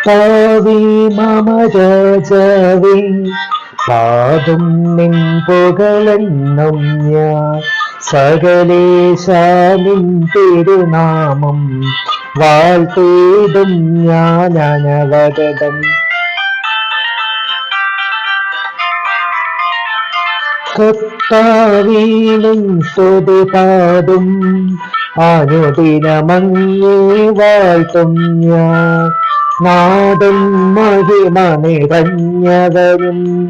കർത്താവേ മമ രാജാവേ, പാദം നിൻ പുകളെന്നും ഞാൻ. സകലേശാനിൻ തിരുനാമം വാഴ്ത്തിടും ഞാൻ അനവരതം. കർത്താവേ നിൻ സ്തുതി പാടും, അനുദിനമങ്ങേ വാഴ്ത്തും ഞാൻ. നാദം മഹിമ നിറഞ്ഞവരും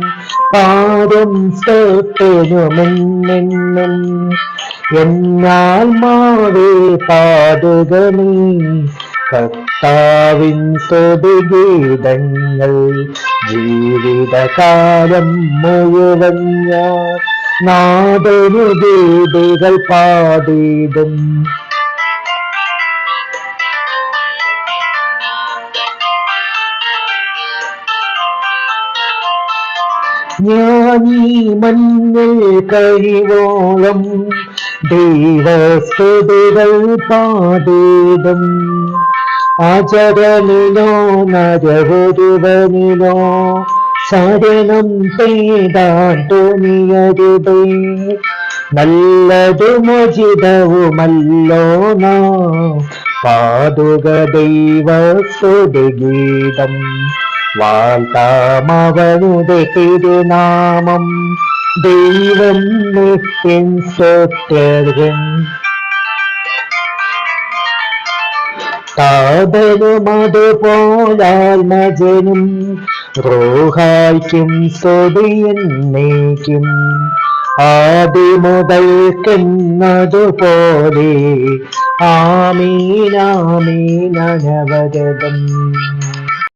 പാടും സ്തുതിനുമെന്നെന്നും. എന്നാത്മാവേ പാടുക നീ കർത്താവിൻ സ്തുതിഗീതങ്ങൾ. ജീവിതകാലം മുഴുവൻ ഞാൻ നാദനു ഗീതികൾ പാടിടും. ഞാനീ മഞ്ഞൾ കഴിവോളം ദൈവസ്തുതികൾ പാടിടും. അജരനിലോ നരൊരുവനിലോ ശരണം തേടാൻ തോന്നിയരുതേ. നല്ലതും ഉചിതവുമല്ലോ നാം പാടുക ദൈവസ്തുതിഗീതം. വാഴ്ത്താമവനുടെ തിരുനാമം, ദൈവം നിത്യൻ സ്തുത്യർഹൻ. താതനും അതുപോലാത്മജനും റൂഹായ്ക്കും സ്തുതി എന്നേക്കും. ആദിമുതൽക്കെന്നതുപോലെ ആമീൻ ആമീൻ അനവരതം.